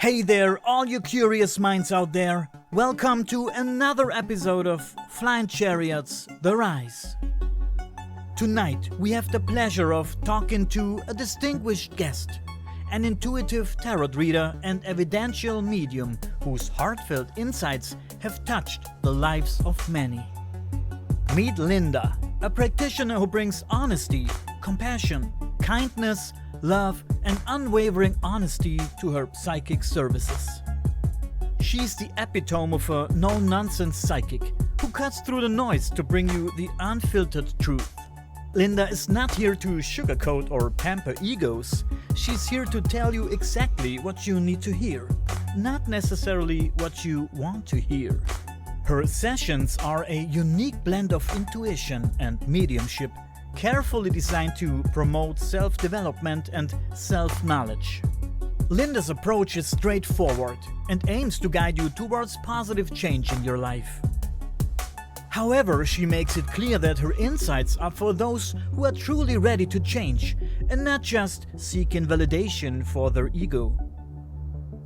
Hey there, all you curious minds out there. Welcome to another episode of Flying Chariots, The Rise. Tonight, we have the pleasure of talking to a distinguished guest, an intuitive tarot reader and evidential medium whose heartfelt insights have touched the lives of many. Meet Linda, a practitioner who brings honesty, compassion, kindness, love, and unwavering honesty to her psychic services. She's the epitome of a no-nonsense psychic who cuts through the noise to bring you the unfiltered truth. Linda is not here to sugarcoat or pamper egos. She's here to tell you exactly what you need to hear, not necessarily what you want to hear. Her sessions are a unique blend of intuition and mediumship, carefully designed to promote self-development and self-knowledge. Linda's approach is straightforward and aims to guide you towards positive change in your life. However, she makes it clear that her insights are for those who are truly ready to change and not just seeking validation for their ego.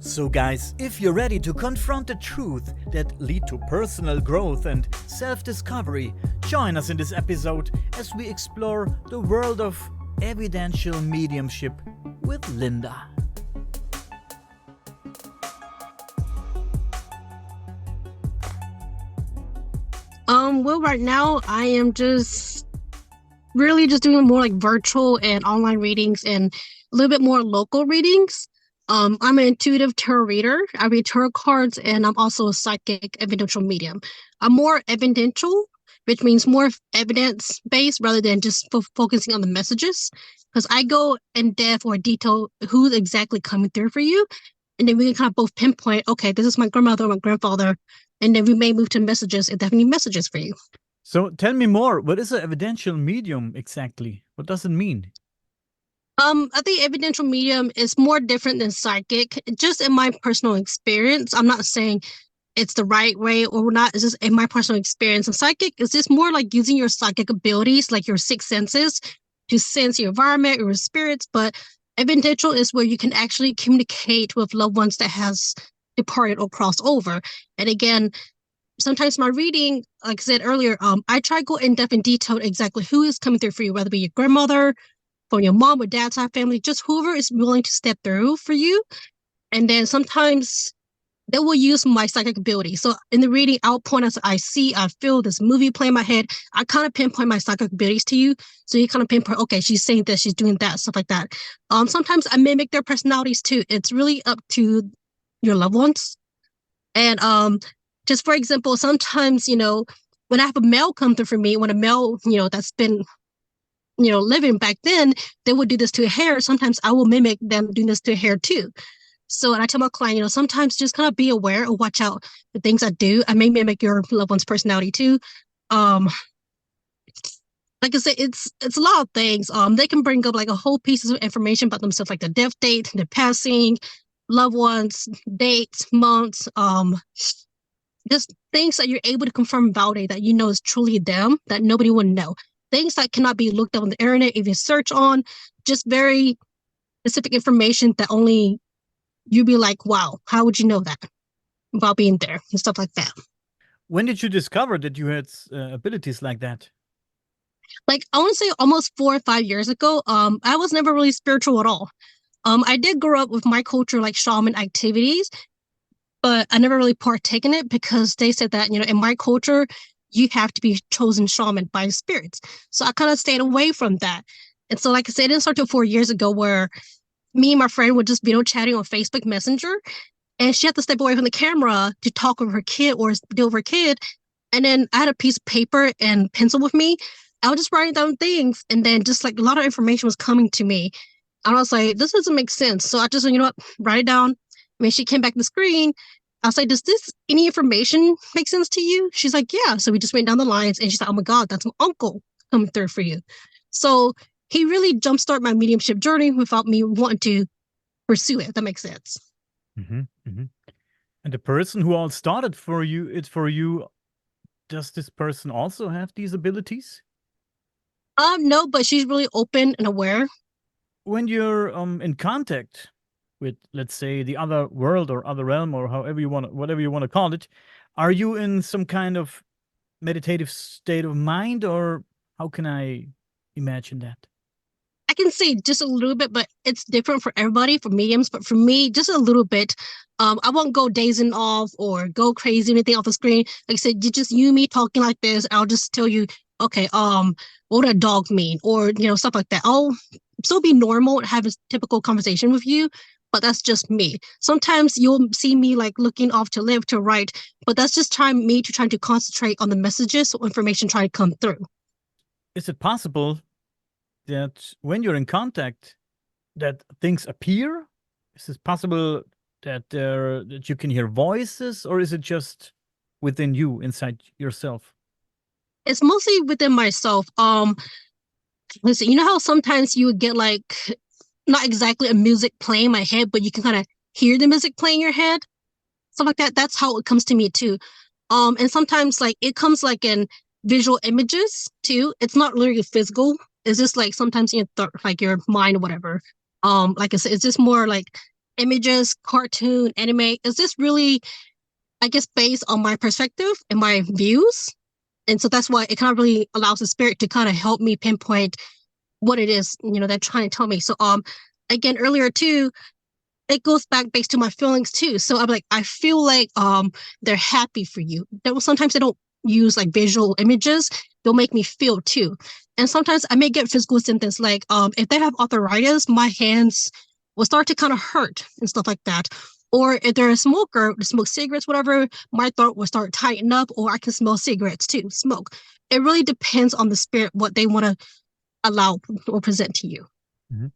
So guys, if you're ready to confront the truth that lead to personal growth and self-discovery, join us in this episode as we explore the world of evidential mediumship with Linda. Well, right now I am just really just doing more like virtual and online readings and a little bit more local readings. I'm an intuitive tarot reader. I read tarot cards, and I'm also a psychic evidential medium. I'm more evidential, which means more evidence-based rather than just focusing on the messages. Because I go in depth or detail who's exactly coming through for you, and then we can kind of both pinpoint, okay, this is my grandmother or my grandfather, and then we may move to messages if they have any messages for you. So tell me more, what is an evidential medium exactly? What does it mean? I think evidential medium is more different than psychic. Just in my personal experience, I'm not saying it's the right way or not. It's just in my personal experience. And psychic is just more like using your psychic abilities, like your sixth senses, to sense your environment or your spirits. But evidential is where you can actually communicate with loved ones that has departed or crossed over. And again, sometimes my reading, like I said earlier, I try to go in depth and detail exactly who is coming through for you, whether it be your grandmother, from your mom or dad's side family, just whoever is willing to step through for you. And then sometimes they will use my psychic ability. So in the reading, I'll point out, I feel this movie play in my head. I kind of pinpoint my psychic abilities to you. So you kind of pinpoint, okay, she's saying this, she's doing that, stuff like that. Sometimes I mimic their personalities too. It's really up to your loved ones. And just for example, sometimes, when I have a male come through for me, when a male, that's been living back then, they would do this to hair. Sometimes I will mimic them doing this to hair too. So, and I tell my client, sometimes just kind of be aware or watch out the things I do. I may mimic your loved one's personality too. Like I said, it's a lot of things. They can bring up like a whole pieces of information about themselves, like the death date, the passing, loved ones, dates, months, just things that you're able to confirm and validate that is truly them, that nobody would know. Things that cannot be looked up on the internet, if you search on, just very specific information that only you'd be like, wow, how would you know that without being there and stuff like that. When did you discover that you had abilities like that? Like, I want to say almost 4 or 5 years ago. I was never really spiritual at all. I did grow up with my culture, like shaman activities, but I never really partake in it because they said that, in my culture, you have to be chosen shaman by spirits. So I kind of stayed away from that. And so, like I said, it didn't start until 4 years ago where me and my friend would just be chatting on Facebook Messenger, and she had to step away from the camera to talk with her kid or deal with her kid. And then I had a piece of paper and pencil with me. I was just writing down things, and then just like a lot of information was coming to me. And I was like, this doesn't make sense. So I just, write it down. When she came back to the screen, I was like, does any information make sense to you? She's like, yeah. So we just went down the lines, and she's like, oh my God, that's my uncle coming through for you. So he really jumpstarted my mediumship journey without me wanting to pursue it, if that makes sense. Mm-hmm, mm-hmm. And the person who all started for you, does this person also have these abilities? No, but she's really open and aware. When you're in contact with, let's say, the other world or other realm or whatever you want to call it, are you in some kind of meditative state of mind, or how can I imagine that? I can say just a little bit, but it's different for everybody, for mediums. But for me, just a little bit. I won't go dazing off or go crazy or anything off the screen. Like I said, you me talking like this. I'll just tell you, okay, what would a dog mean, or stuff like that. I'll still be normal and have a typical conversation with you, but that's just me. Sometimes you'll see me like looking off to left to right, but that's just trying to concentrate on the messages or information trying to come through. Is it possible that when you're in contact, that things appear? Is it possible that you can hear voices, or is it just within you, inside yourself? It's mostly within myself. Listen, you know how sometimes you would get like not exactly a music playing in my head, but you can kind of hear the music playing in your head, stuff like that. That's how it comes to me too. And sometimes like it comes like in visual images too. It's not literally physical. It's just like sometimes in your like your mind or whatever. Like I said, it's just more like images, cartoon, anime. It's just really, I guess, based on my perspective and my views. And so that's why it kind of really allows the spirit to kind of help me pinpoint what it is, they're trying to tell me. So again, earlier too, it goes back based to my feelings too. So I'm like, I feel like they're happy for you. Sometimes they don't use like visual images, they'll make me feel too. And sometimes I may get physical symptoms like if they have arthritis, my hands will start to kind of hurt and stuff like that. Or if they're a smoker, smoke cigarettes, whatever, my throat will start tighten up, or I can smell cigarettes too, smoke. It really depends on the spirit, what they want to allow or present to you. Mm-hmm.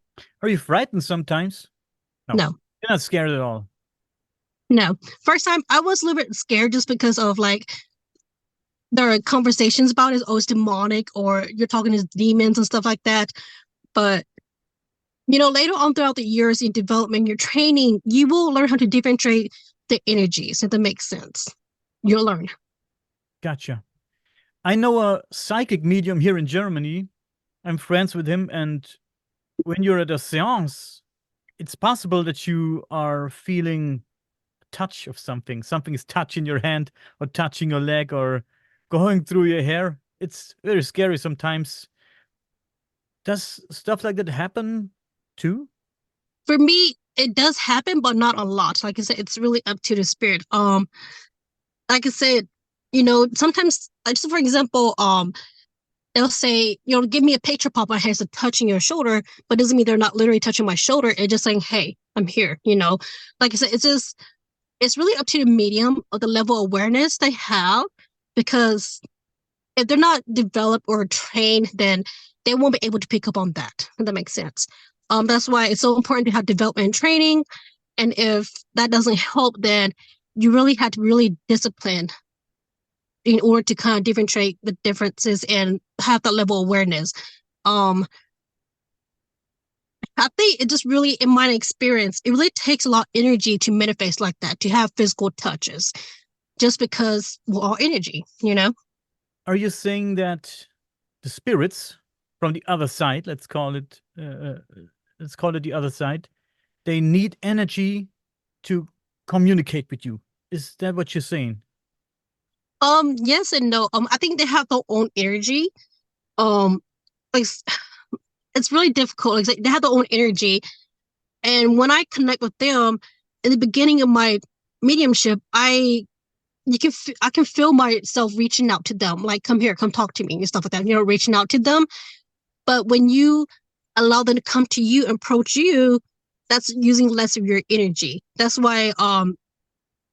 Are you frightened sometimes? No. You're not scared at all. No. First time I was a little bit scared just because of like there are conversations about it, oh, it's demonic, or you're talking to demons and stuff like that. But later on throughout the years in development, your training, you will learn how to differentiate the energies, if that makes sense. You'll learn. Gotcha. I know a psychic medium here in Germany. I'm friends with him, and when you're at a seance, it's possible that you are feeling a touch of something. Something is touching your hand or touching your leg or going through your hair. It's very scary sometimes. Does stuff like that happen too? For me, it does happen, but not a lot. Like I said, it's really up to the spirit. Like I said, sometimes, just for example, they'll say, give me a picture pop my hands are touching your shoulder, but doesn't mean they're not literally touching my shoulder. It's just saying, hey, I'm here, Like I said, it's really up to the medium or the level of awareness they have, because if they're not developed or trained, then they won't be able to pick up on that, if that makes sense. That's why it's so important to have development and training. And if that doesn't help, then you really have to really discipline in order to kind of differentiate the differences and have that level of awareness. I think it just really, in my experience, it really takes a lot of energy to manifest like that, to have physical touches, just because we're all energy, Are you saying that the spirits from the other side, let's call it the other side, they need energy to communicate with you? Is that what you're saying? Yes and no. I think they have their own energy. Like it's really difficult. Like, they have their own energy, and when I connect with them in the beginning of my mediumship, I can feel myself reaching out to them, like, come here, come talk to me and stuff like that. Reaching out to them. But when you allow them to come to you and approach you, that's using less of your energy. That's why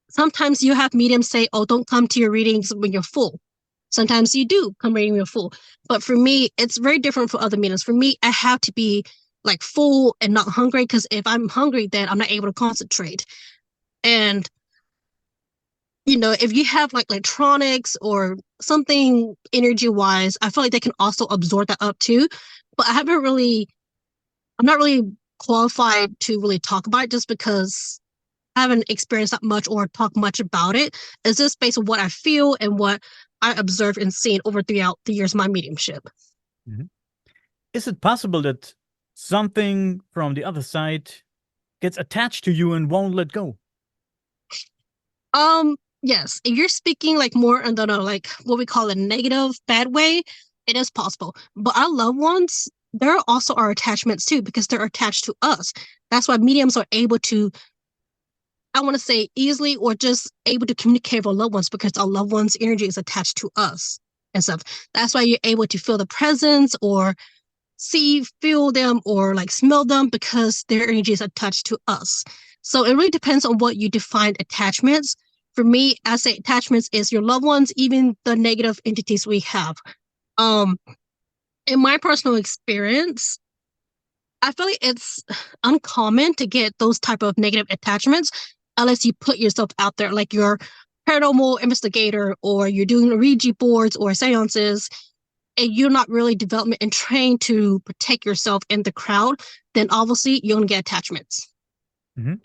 sometimes you have mediums say, oh, don't come to your readings when you're full. Sometimes you do come reading when you're full. But for me, it's very different for other mediums. For me, I have to be like full and not hungry, because if I'm hungry, then I'm not able to concentrate. And, if you have like electronics or something energy wise, I feel like they can also absorb that up too. But I'm not really qualified to really talk about it, just because I haven't experienced that much or talked much about it. It's just based on what I feel and what I observed and seen over throughout the years of my mediumship. Mm-hmm. Is it possible that something from the other side gets attached to you and won't let go. Yes, if you're speaking like more in the like what we call a negative, bad way, it is possible. But our loved ones, there are also our attachments too, because they're attached to us. That's why mediums are able to, I want to say easily, or just able to communicate with our loved ones because our loved ones' energy is attached to us and stuff. That's why you're able to feel the presence or see, feel them, or like smell them because their energy is attached to us. So it really depends on what you define attachments. For me, I say attachments is your loved ones, even the negative entities we have. Um, in my personal experience, I feel like it's uncommon to get those type of negative attachments unless you put yourself out there, like you're paranormal investigator or you're doing Ouija boards or seances, and you're not really developed and trained to protect yourself in the crowd, then obviously you're gonna get attachments. Mm-hmm.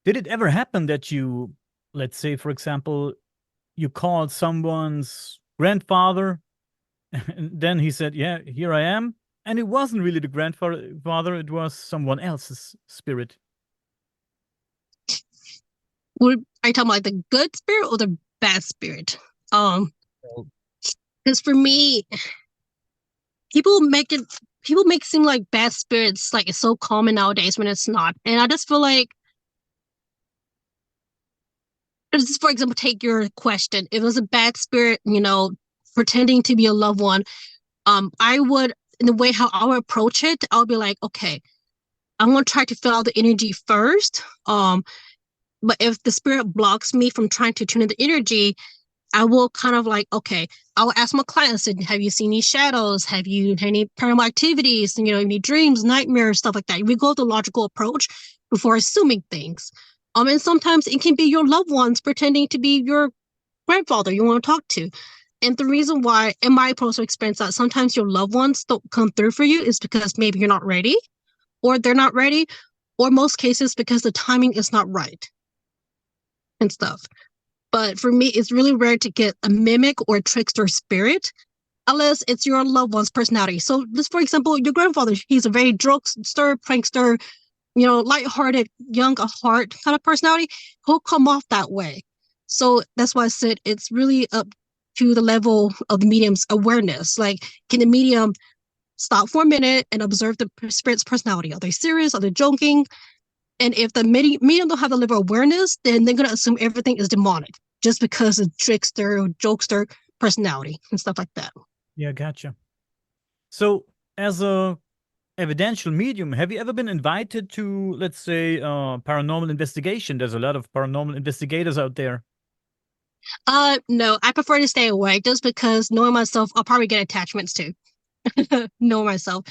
Did it ever happen that you, let's say, for example, you called someone's grandfather, and then he said, "Yeah, here I am," and it wasn't really the grandfather; it was someone else's spirit. Are you talking about like the good spirit or the bad spirit? Well, Because for me, people make it people make it seem like bad spirits like it's so common nowadays when it's not. And I just feel like, just for example, take your question. If it was a bad spirit, pretending to be a loved one, I would, in the way how I would approach it, I'll be like, okay, I'm gonna try to feel out the energy first. But if the spirit blocks me from trying to tune in the energy, I will kind of like, okay, I will ask my clients, have you seen any shadows? Have you had any paranormal activities? Any dreams, nightmares, stuff like that. We go with the logical approach before assuming things. And sometimes it can be your loved ones pretending to be your grandfather you want to talk to. And the reason why, in my personal experience, that sometimes your loved ones don't come through for you is because maybe you're not ready, or they're not ready, or most cases because the timing is not right and stuff. But for me, it's really rare to get a mimic or a trickster spirit unless it's your loved one's personality. So just for example, your grandfather, he's a very jokester, prankster, lighthearted, young at heart kind of personality. He'll come off that way. So that's why I said it's really up to the level of the medium's awareness. Like, can the medium stop for a minute and observe the spirit's personality? Are they serious? Are they joking? And if the medium don't have the level of awareness, then they're going to assume everything is demonic just because of trickster or jokester personality and stuff like that. yeah, gotcha. So, as a evidential medium, have you ever been invited to, let's say, paranormal investigation? There's a lot of paranormal investigators out there. No, I prefer to stay away just because knowing myself, I'll probably get attachments too. Knowing myself.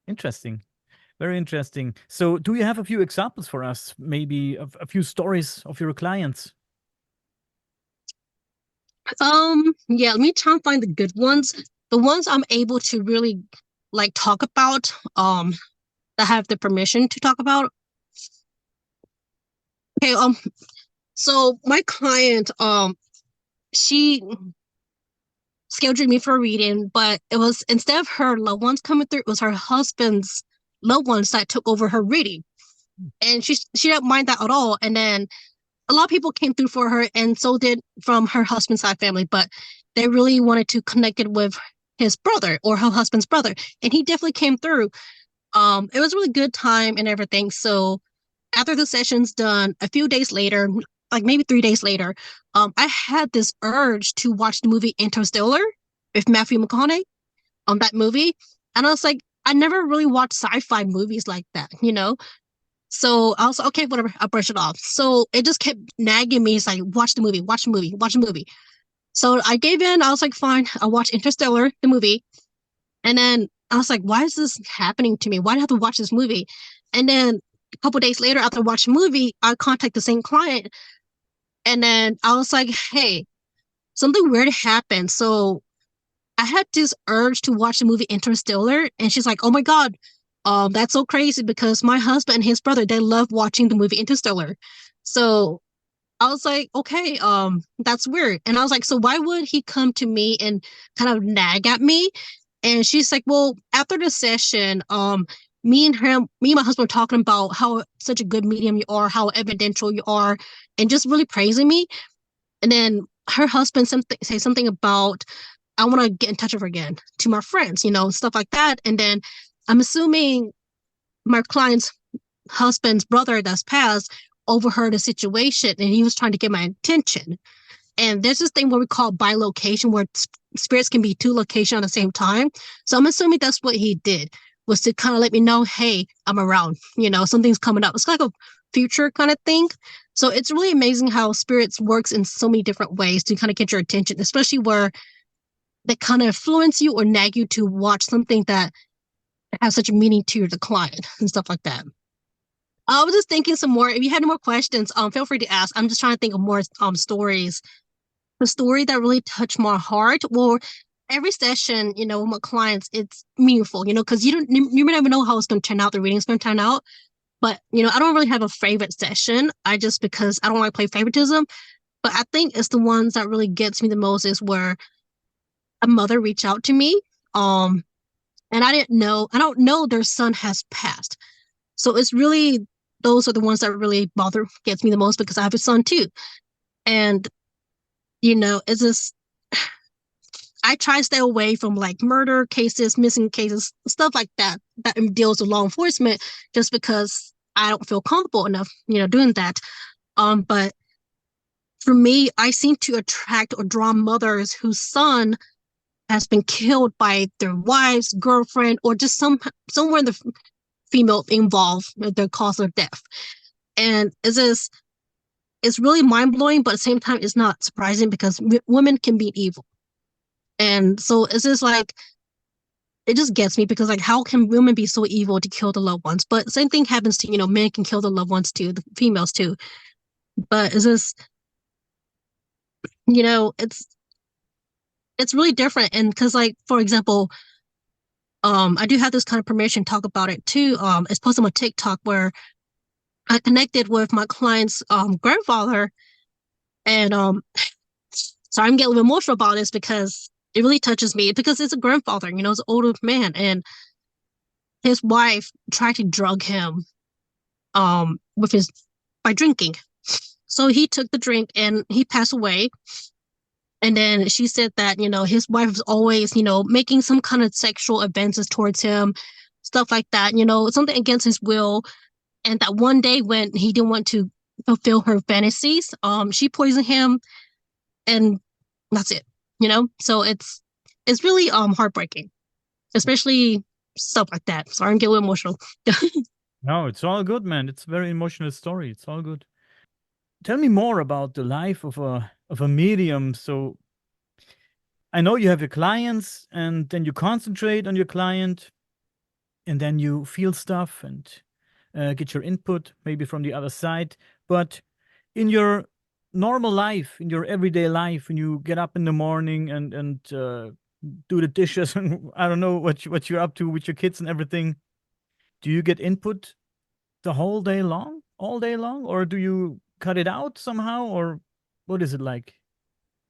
Interesting. Very interesting. So, do you have a few examples for us? Maybe a few stories of your clients? Yeah, let me try and find the good ones. The ones I'm able to really like talk about, that have the permission to talk about. Okay, so my client, she scheduled me for a reading, but it was, instead of her loved ones coming through, it was her husband's loved ones that took over her reading. And she didn't mind that at all. And then a lot of people came through for her, and so did from her husband's side family, but they really wanted to connect it with his brother or her husband's brother. And he definitely came through. It was a really good time and everything. So after the session's done, a few days later, like maybe 3 days later, I had this urge to watch the movie Interstellar with Matthew McConaughey, that movie. And I was like, I never really watched sci-fi movies like that. So I was like, okay, whatever, I'll brush it off. So it just kept nagging me. It's like, watch the movie, watch the movie, watch the movie. So I gave in. I was like, fine, I'll watch Interstellar, the movie. And then I was like, why is this happening to me? Why do I have to watch this movie? And then a couple days later, after watching the movie, I contact the same client. And then I was like, hey, something weird happened. So I had this urge to watch the movie Interstellar. And she's like, oh my God, that's so crazy because my husband and his brother, they love watching the movie Interstellar. So I was like, okay, that's weird. And I was like, so why would he come to me and kind of nag at me? And she's like, well, after the session, me and my husband were talking about how such a good medium you are, how evidential you are, and just really praising me. And then her husband say something about, I want to get in touch with her again to my friends, stuff like that. And then I'm assuming my client's husband's brother that's passed overheard the situation and he was trying to get my attention. And there's this thing where we call bilocation, where spirits can be two locations at the same time. So I'm assuming that's what he did, was to kind of let me know, hey, I'm around, something's coming up. It's like a future kind of thing. So it's really amazing how spirits works in so many different ways to kind of get your attention, especially where they kind of influence you or nag you to watch something that has such a meaning to the client and stuff like that. I was just thinking some more. If you had any more questions, feel free to ask. I'm just trying to think of more stories. The story that really touched my heart. Well, every session, with my clients, it's meaningful, because you never know how it's going to turn out. The reading's going to turn out. But, I don't really have a favorite session. Because I don't like to play favoritism. But I think it's the ones that really gets me the most is where a mother reached out to me. And I don't know their son has passed. So it's really, those are the ones that really gets me the most, because I have a son too. And, it's just, I try to stay away from like murder cases, missing cases, stuff like that deals with law enforcement, just because I don't feel comfortable enough, doing that. But for me, I seem to attract or draw mothers whose son has been killed by their wife's girlfriend, or just somewhere in the female involved with the cause of death. And it's really mind-blowing, but at the same time, it's not surprising, because women can be evil. And so it's just like, it just gets me, because like, how can women be so evil to kill the loved ones? But same thing happens to, men can kill the loved ones too, the females too. But it's just, it's really different. And because like, for example, I do have this kind of permission to talk about it too. It's posted on TikTok where I connected with my client's grandfather, and so I'm getting a little emotional about this, because it really touches me, because it's a grandfather, it's an older man, and his wife tried to drug him by drinking. So he took the drink and he passed away. And then she said that, his wife was always, making some kind of sexual advances towards him, stuff like that, something against his will. And that one day when he didn't want to fulfill her fantasies, she poisoned him, and that's it, So it's really heartbreaking, especially stuff like that. Sorry, I'm getting a little emotional. No, it's all good, man. It's a very emotional story. It's all good. Tell me more about the life of a medium. So I know you have your clients, and then you concentrate on your client, and then you feel stuff and get your input maybe from the other side. But in your normal life, in your everyday life, when you get up in the morning and do the dishes and I don't know what you're up to with your kids and everything, do you get input the whole day long, all day long, or do you cut it out somehow, or what is it like?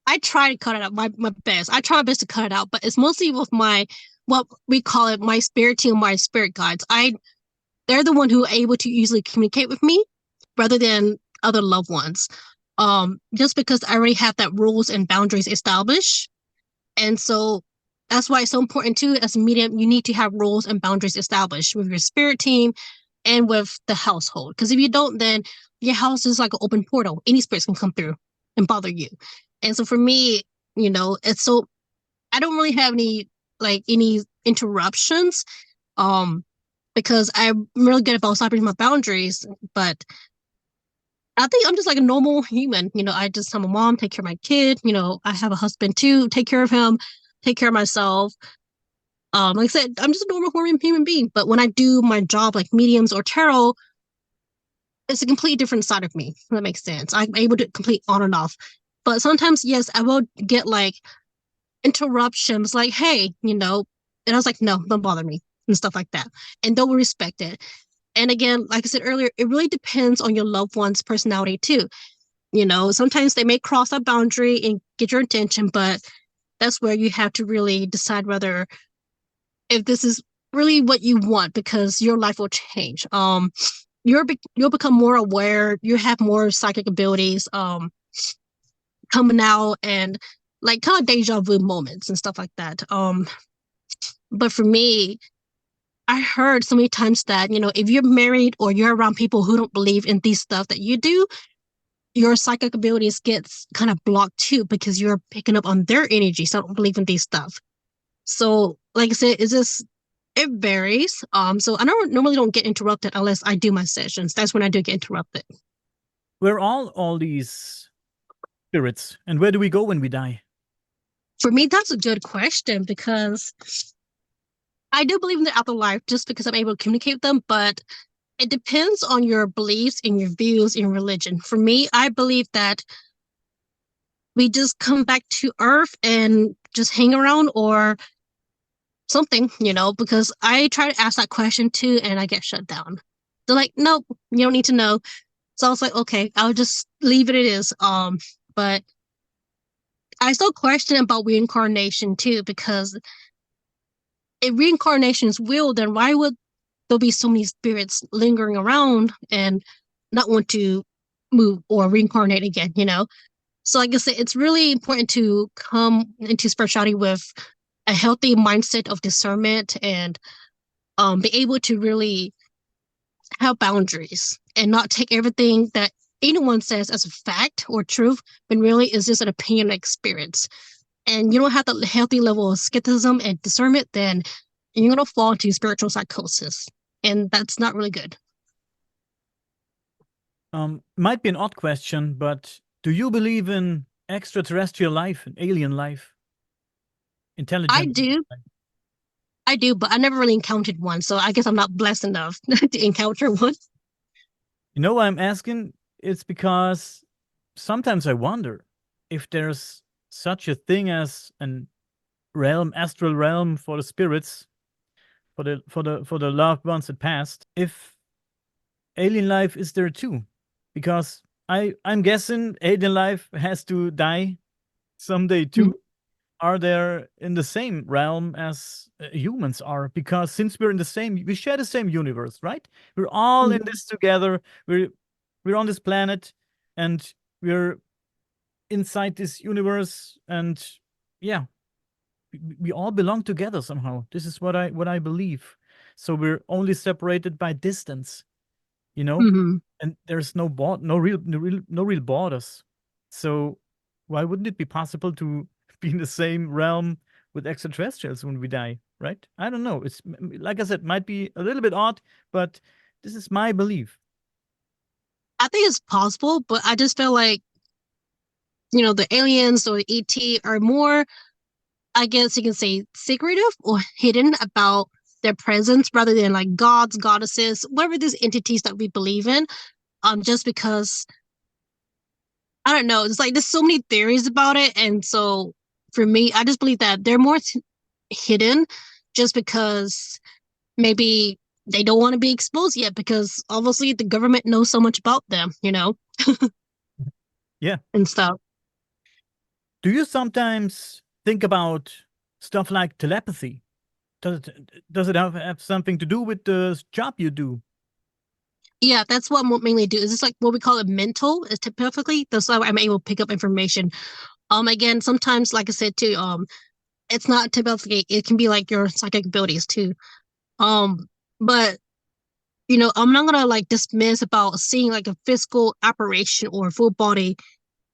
I try to cut it out my best. I try my best to cut it out, but it's mostly with what we call it, my spirit team, my spirit guides. They're the one who are able to easily communicate with me rather than other loved ones. Just because I already have that rules and boundaries established. And so that's why it's so important too, as a medium, you need to have rules and boundaries established with your spirit team and with the household. Because if you don't, then your house is like an open portal. Any spirits can come through and bother you. And so for me, it's so, I don't really have any interruptions, because I'm really good about stopping my boundaries. But I think I'm just like a normal human. I'm a mom, take care of my kid. I have a husband too, take care of him, take care of myself. Like I said, I'm just a normal human being. But when I do my job, like mediums or tarot, it's a completely different side of me. If that makes sense. I'm able to complete on and off. But sometimes, yes, I will get like interruptions, like, hey, and I was like, no, don't bother me, and stuff like that. And they'll respect it. And again, like I said earlier, it really depends on your loved one's personality too. Sometimes they may cross that boundary and get your attention, but that's where you have to really decide whether if this is really what you want because your life will change. You'll become more aware. You have more psychic abilities. Coming out and like kind of deja vu moments and stuff like that. But for me, I heard so many times that, if you're married or you're around people who don't believe in these stuff that you do, your psychic abilities gets kind of blocked too because you're picking up on their energy. So I don't believe in these stuff. So like I said, it varies. So I normally don't get interrupted unless I do my sessions. That's when I do get interrupted. Where are all these spirits, and where do we go when we die? For me, that's a good question because I do believe in the afterlife just because I'm able to communicate with them, but it depends on your beliefs and your views in religion. For me, I believe that we just come back to Earth and just hang around or something, because I try to ask that question too and I get shut down. They're like, nope, you don't need to know. So I was like, okay, I'll just leave it as. But I still question about reincarnation too, because if reincarnation is real, then why would there be so many spirits lingering around and not want to move or reincarnate again? So like I said, it's really important to come into spirituality with a healthy mindset of discernment and be able to really have boundaries and not take everything that anyone says as a fact or truth, but really is just an opinion experience. And you don't have the healthy level of skepticism and discernment, then you're going to fall into spiritual psychosis. And that's not really good. Might be an odd question, but do you believe in extraterrestrial life and alien life? I Intelligent do. life? I do, but I never really encountered one. So I guess I'm not blessed enough to encounter one. You know why I'm asking? It's because sometimes I wonder if there's such a thing as an realm, astral realm for the spirits, for the loved ones that passed. If alien life is there too, because I'm guessing alien life has to die someday too. Mm-hmm. Are there in the same realm as humans are? Because since we share the same universe, right? We're all in this together. We're on this planet, and we're inside this universe, and yeah, we all belong together somehow. This is what I believe. So we're only separated by distance, you know, Mm-hmm. and there's no real borders. So why wouldn't it be possible to be in the same realm with extraterrestrials when we die, right? I don't know. It's like I said, might be a little bit odd, but this is my belief. I think it's possible, but I just feel like, the aliens or ET are more, I guess you can say, secretive or hidden about their presence rather than like gods, goddesses, whatever these entities that we believe in. Just because I don't know, it's like there's so many theories about it, and so for me, I just believe that they're more hidden, just because maybe they don't want to be exposed yet, because obviously the government knows so much about them, Yeah. and stuff. Do you sometimes think about stuff like telepathy? Does it have something to do with the job you do? Yeah, that's what I mainly do. Is it's like what we call it mental? Is typically that's how I'm able to pick up information. Again, sometimes, like I said too, it's not typically. It can be like your psychic abilities too. But I'm not gonna like dismiss about seeing like a physical apparition or full body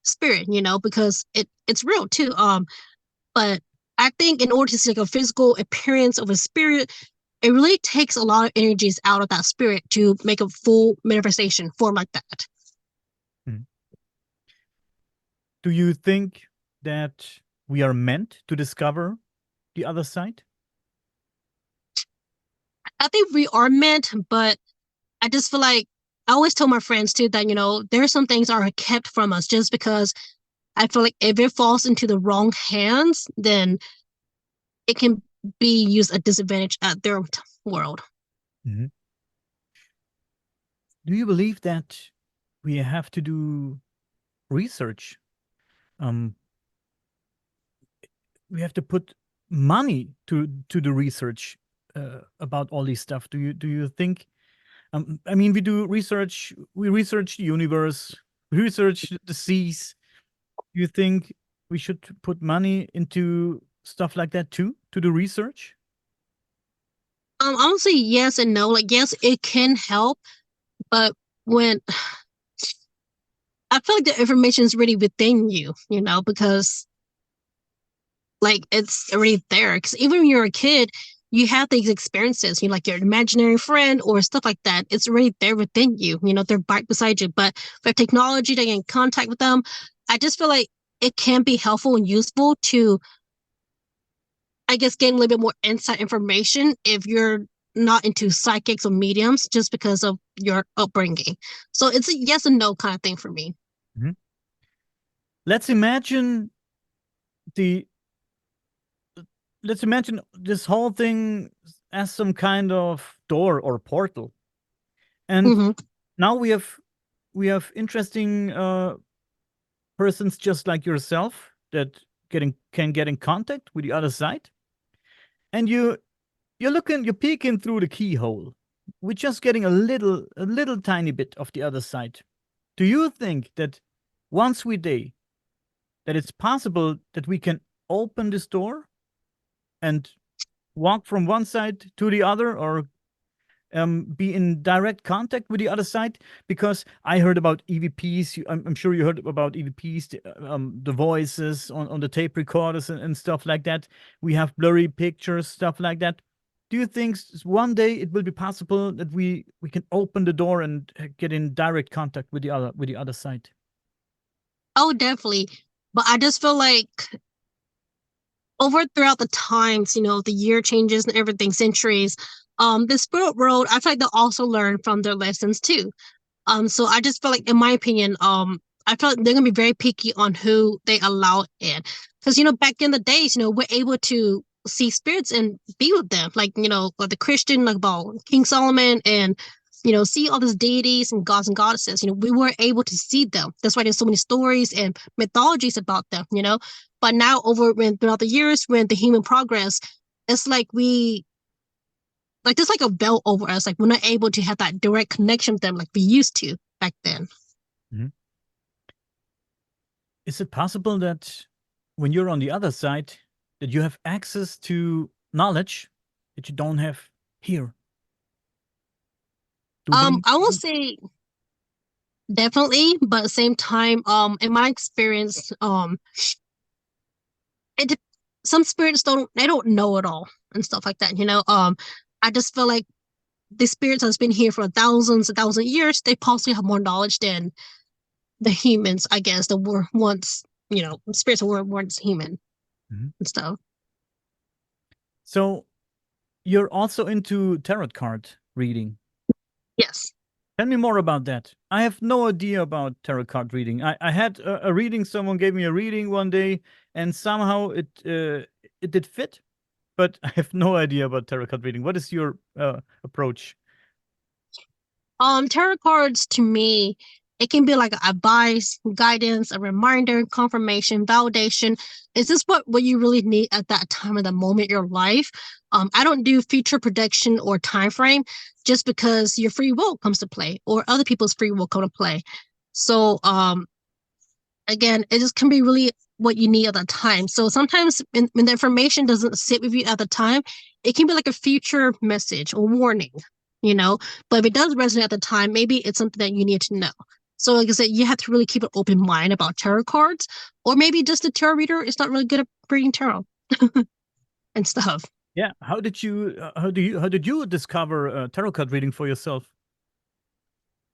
spirit, because it's real too. But I think in order to see like a physical appearance of a spirit, it really takes a lot of energies out of that spirit to make a full manifestation form like that. Hmm. Do you think that we are meant to discover the other side? I think we are meant, but I just feel like I always tell my friends too that, there are some things that are kept from us just because I feel like if it falls into the wrong hands, then it can be used a disadvantage at their world. Mhm. Do you believe that we have to do research? Um, we have to put money to the research. about all these stuff? Do you think? I mean, we do research. We research the universe. We research the seas. Do you think we should put money into stuff like that too, to do research? I would say yes and no. Like, yes, it can help, but when I feel like the information is really within you, because like it's already there. Because even when you're a kid, you have these experiences, like your imaginary friend or stuff like that. It's already there within you. They're right beside you. But for technology to get in contact with them, I just feel like it can be helpful and useful to, I guess, gain a little bit more inside information if you're not into psychics or mediums just because of your upbringing. So it's a yes and no kind of thing for me. Mhm. Let's imagine the let's imagine this whole thing as some kind of door or portal, and Mm-hmm. now we have interesting persons just like yourself that can get in contact with the other side, and you're peeking through the keyhole. We're just getting a little tiny bit of the other side. Do you think that once we day that it's possible that we can open this door and walk from one side to the other, or be in direct contact with the other side? Because I heard about EVPs. I'm sure you heard about EVPs, the voices on the tape recorders and stuff like that. We have blurry pictures, stuff like that. Do you think one day it will be possible that we can open the door and get in direct contact with the other side? Oh, definitely. But I just feel like over throughout the times, the year changes and everything, centuries, the spirit world, I feel like they'll also learn from their lessons too. So I just feel like, in my opinion, I feel like they're gonna be very picky on who they allow in, because back in the days, we're able to see spirits and be with them, like the Christian, like about King Solomon, and see all these deities and gods and goddesses. We were able to see them. That's why there's so many stories and mythologies about them. But now, throughout the years, when the human progress, it's like there's like a veil over us. Like we're not able to have that direct connection with them like we used to back then. Mhm. Is it possible that when you're on the other side, that you have access to knowledge that you don't have here? Do they? I will say definitely, but at the same time, in my experience, it some spirits don't know it all and stuff like that. I just feel like the spirits that's been here for thousands and thousands of years, they possibly have more knowledge than the humans, I guess, that were once, spirits that were once human Mhm. and stuff. So you're also into tarot card reading. Yes. Tell me more about that. I have no idea about tarot card reading. I had a reading. Someone gave me a reading one day, and somehow it did fit, but I have no idea about tarot card reading. What is your approach? Tarot cards to me, it can be like advice, guidance, a reminder, confirmation, validation. Is this what you really need at that time of the moment in your life? I don't do future prediction or time frame just because your free will comes to play or other people's free will come to play. So again, it just can be really what you need at that time. So sometimes when the information doesn't sit with you at the time, it can be like a future message or warning, you know. But if it does resonate at the time, maybe it's something that you need to know. So like I said, you have to really keep an open mind about tarot cards, or maybe just the tarot reader is not really good at reading tarot and stuff. Yeah. How did you discover tarot card reading for yourself?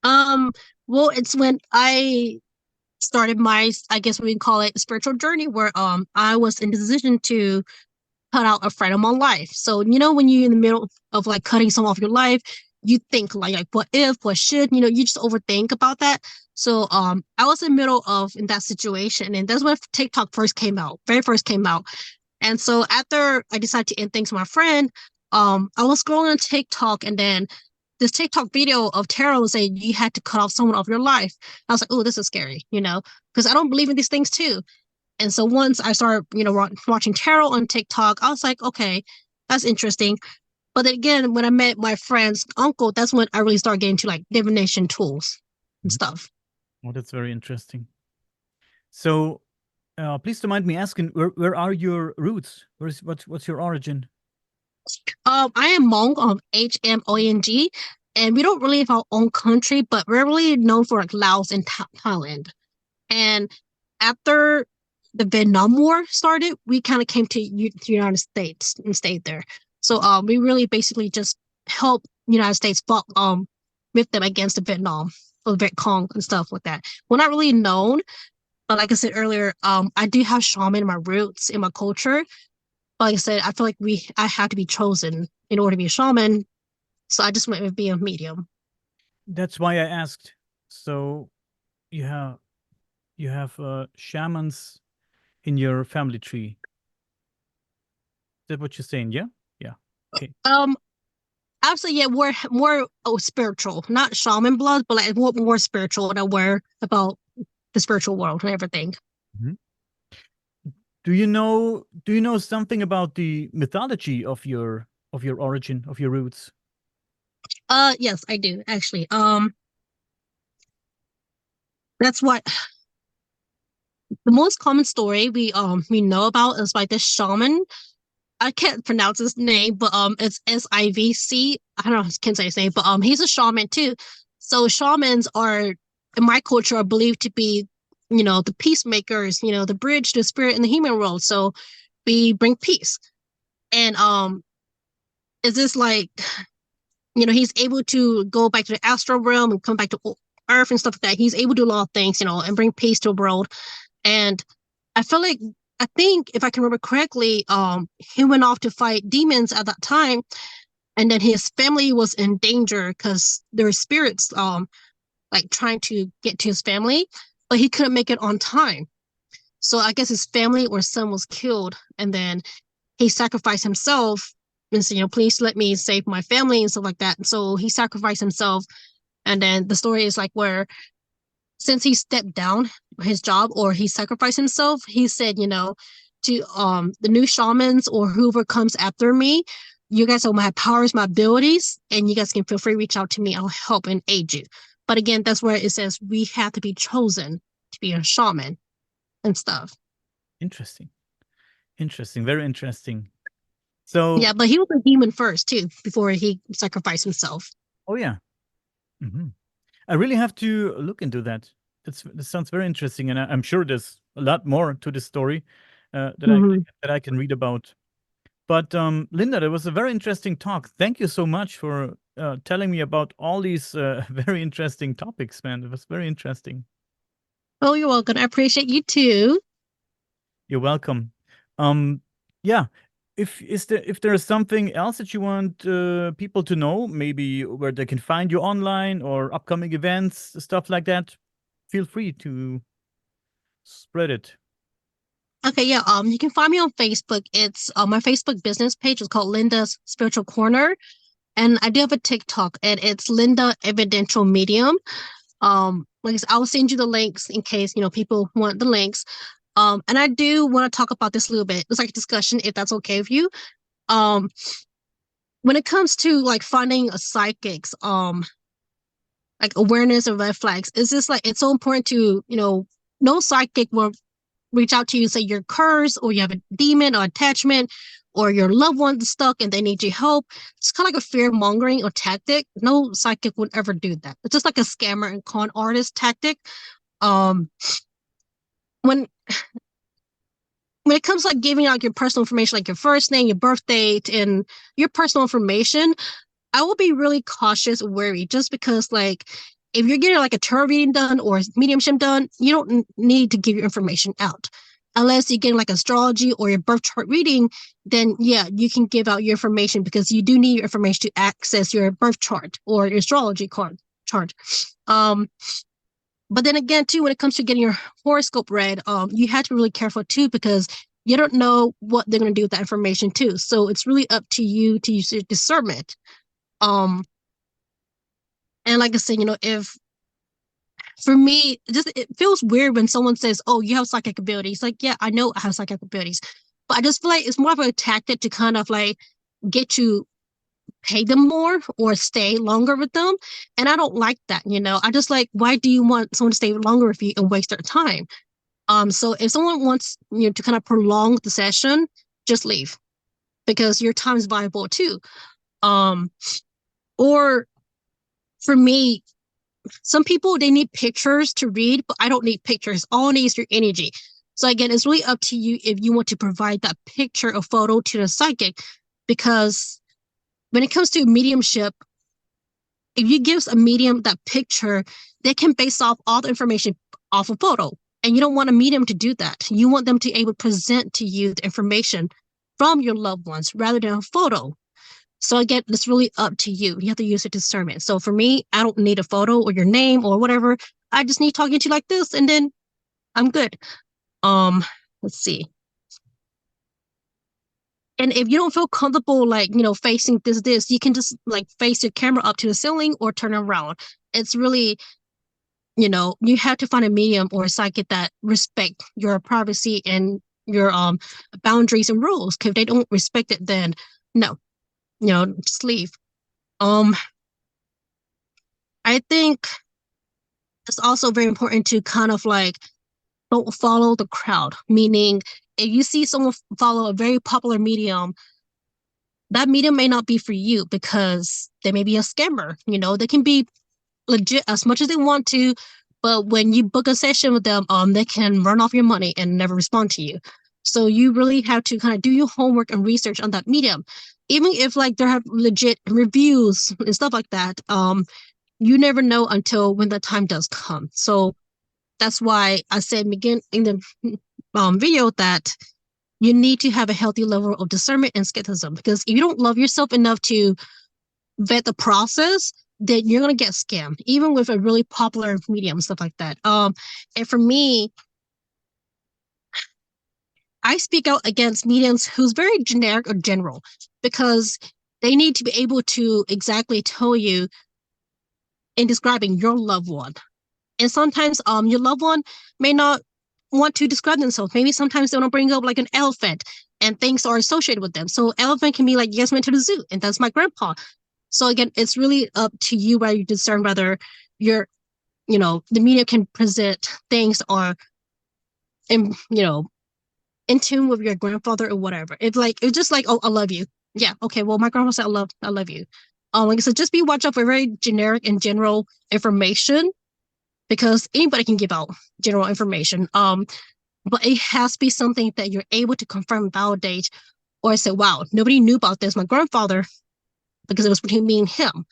Um, well, it's when I started my, I guess we can call it, spiritual journey, where I was in position to cut out a friend of my life. So, when you're in the middle of like cutting someone off your life, you think like what if, what should, you just overthink about that. So I was in the middle of in that situation, and that's when TikTok first came out, very first came out. And so after I decided to end things with my friend, I was scrolling on TikTok, and then this TikTok video of tarot was saying you had to cut off someone off your life. I was like, oh, this is scary, because I don't believe in these things too. And so once I started, watching tarot on TikTok, I was like, okay, that's interesting. But then again, when I met my friend's uncle, that's when I really started getting into like divination tools and Mhm. stuff. Oh, that's very interesting. So, please don't mind me asking, where are your roots? What's your origin? I am Hmong, Hmong, and we don't really have our own country, but we're really known for like Laos and Thailand. And after the Vietnam War started, we kind of came to the United States and stayed there. So we really basically just helped United States fought with them against the Vietnam or the Viet Cong and stuff like that. We're not really known, but like I said earlier, I do have shaman in my roots in my culture. But like I said, I feel like I had to be chosen in order to be a shaman, so I just went with being a medium. That's why I asked. So, you have shamans in your family tree. Is that what you're saying? Yeah. Yeah. Okay. Um, Absolutely, yeah, we're more spiritual, not shaman blood, but like more spiritual and aware about the spiritual world and everything. Mhm. Do you know something about the mythology of your origin, of your roots? Yes, I do actually. That's what the most common story we know about is like this shaman. I can't pronounce his name, but it's SIVC. I don't know, I can't say his name, but he's a shaman too. So shamans are in my culture are believed to be, the peacemakers, the bridge to spirit in the human world. So we bring peace. And is this like, he's able to go back to the astral realm and come back to Earth and stuff like that. He's able to do a lot of things, and bring peace to the world. And I feel like I think if I can remember correctly, he went off to fight demons at that time, and then his family was in danger because there were spirits like trying to get to his family, but he couldn't make it on time. So I guess his family or son was killed, and then he sacrificed himself and said, please let me save my family and stuff like that. And so he sacrificed himself, and then the story is like where since he stepped down his job or he sacrificed himself, he said, to the new shamans or whoever comes after me, you guys are my powers, my abilities, and you guys can feel free to reach out to me. I'll help and aid you. But again, that's where it says we have to be chosen to be a shaman and stuff. Interesting. Interesting. Very interesting. So, Yeah, but he was a demon first too, before he sacrificed himself. oh yeah. Hmm. I really have to look into that. That sounds very interesting, and I'm sure there's a lot more to this story Mm-hmm. that I can read about. But Linda, that was a very interesting talk. Thank you so much for telling me about all these very interesting topics, man. It was very interesting. Oh, you're welcome. I appreciate you too. You're welcome. Um, yeah. If there is something else that you want people to know, maybe where they can find you online or upcoming events, stuff like that, feel free to spread it. Okay, yeah. You can find me on Facebook. It's my Facebook business page is called Linda's Spiritual Corner, and I do have a TikTok, and it's Linda Evidential Medium. Like I said, I'll send you the links in case people want the links. And I do want to talk about this a little bit. It's like a discussion, if that's okay with you. Um, when it comes to like finding a psychics, like awareness of red flags, is this like it's so important to no psychic will reach out to you and say you're cursed or you have a demon or attachment or your loved one's stuck and they need your help. It's kind of like a fear mongering or tactic. No psychic would ever do that. It's just like a scammer and con artist tactic. Um, when when it comes to like giving out your personal information, like your first name, your birth date, and your personal information, I will be really cautious, wary, just because like if you're getting like a tarot reading done or mediumship done, you don't need to give your information out. Unless you're getting like astrology or your birth chart reading, then yeah, you can give out your information because you do need your information to access your birth chart or your astrology chart. Um, but then again, too, when it comes to getting your horoscope read, you have to be really careful too because you don't know what they're going to do with that information too. So it's really up to you to use your discernment. Um, and like I said, if for me, it feels weird when someone says, "Oh, you have psychic abilities." Like, yeah, I know I have psychic abilities, but I just feel like it's more of a tactic to kind of like get you pay them more or stay longer with them. And I don't like that, I just like, why do you want someone to stay longer with you and waste their time? So if someone wants to kind of prolong the session, just leave because your time is valuable too. Or for me, some people, they need pictures to read, but I don't need pictures. All I need is your energy. So again, it's really up to you if you want to provide that picture or photo to the psychic, because when it comes to mediumship, if you give a medium that picture, they can base off all the information off a photo. And you don't want a medium to do that. You want them to be able to present to you the information from your loved ones rather than a photo. So again, it's really up to you. You have to use your discernment. So for me, I don't need a photo or your name or whatever. I just need talking to you like this, and then I'm good. Let's see. And if you don't feel comfortable, like, facing this, you can just like face your camera up to the ceiling or turn around. It's really, you have to find a medium or a psychic that respect your privacy and your boundaries and rules. Because if they don't respect it, then no, just leave. I think it's also very important to kind of like don't follow the crowd. Meaning, if you see someone follow a very popular medium, that medium may not be for you because they may be a scammer. They can be legit as much as they want to, but when you book a session with them, they can run off your money and never respond to you. So you really have to kind of do your homework and research on that medium. Even if like they have legit reviews and stuff like that, you never know until when the time does come. So that's why I said again in the video that you need to have a healthy level of discernment and skepticism, because if you don't love yourself enough to vet the process, then you're going to get scammed, even with a really popular medium, stuff like that. And for me, I speak out against mediums who's very generic or general, because they need to be able to exactly tell you in describing your loved one. And sometimes your loved one may not want to describe themselves. Maybe sometimes they want to bring up like an elephant and things are associated with them. So elephant can be like, yes, went to the zoo, and that's my grandpa. So again, it's really up to you whether you discern whether you're, the media can present things or, in tune with your grandfather or whatever. It's just like, oh, I love you. Yeah, okay. Well, my grandpa said I love you. Like I said, just be watch out for very generic and general information, because anybody can give out general information. But it has to be something that you're able to confirm, validate, or say, wow, nobody knew about this. My grandfather, because it was between me and him.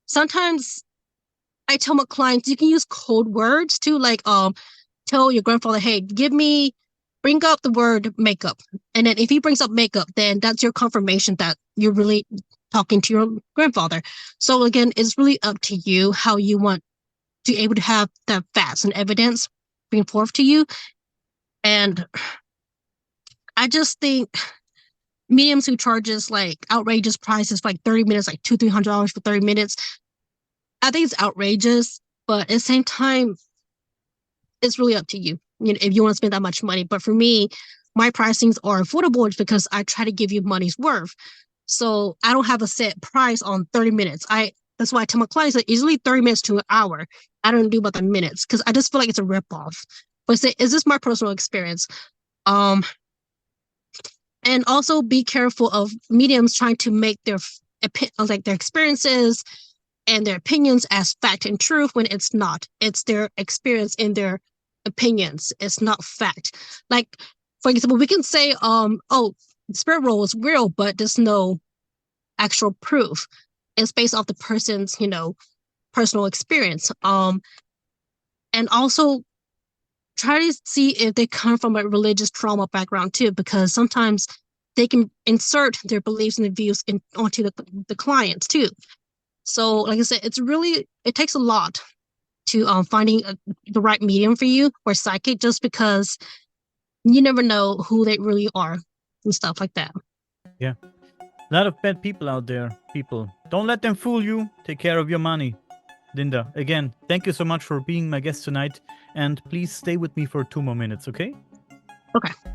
Sometimes I tell my clients, you can use code words to like, tell your grandfather, hey, bring up the word makeup. And then if he brings up makeup, then that's your confirmation that you're really talking to your grandfather. So again, it's really up to you how you want to be able to have that facts and evidence bring forth to you. And I just think mediums who charges like outrageous prices for like 30 minutes, like $200-$300 for 30 minutes, I think it's outrageous. But at the same time, it's really up to you, if you want to spend that much money. But for me, my pricings are affordable because I try to give you money's worth. So I don't have a set price on 30 minutes. That's why I tell my clients that easily 30 minutes to an hour. I don't do about the minutes because I just feel like it's a ripoff. But is this my personal experience? And also be careful of mediums trying to make their experiences and their opinions as fact and truth when it's not. It's their experience and their opinions. It's not fact. Like, for example, we can say, oh, spirit role is real, but there's no actual proof. It's based off the person's, personal experience. And also try to see if they come from a religious trauma background too, because sometimes they can insert their beliefs and views onto the clients too. So like I said, it takes a lot to finding the right medium for you or psychic, just because you never know who they really are and stuff like that. Yeah. A lot of bad people out there. People, don't let them fool you. Take care of your money. Linda, again, thank you so much for being my guest tonight. And please stay with me for 2 more minutes, okay? Okay.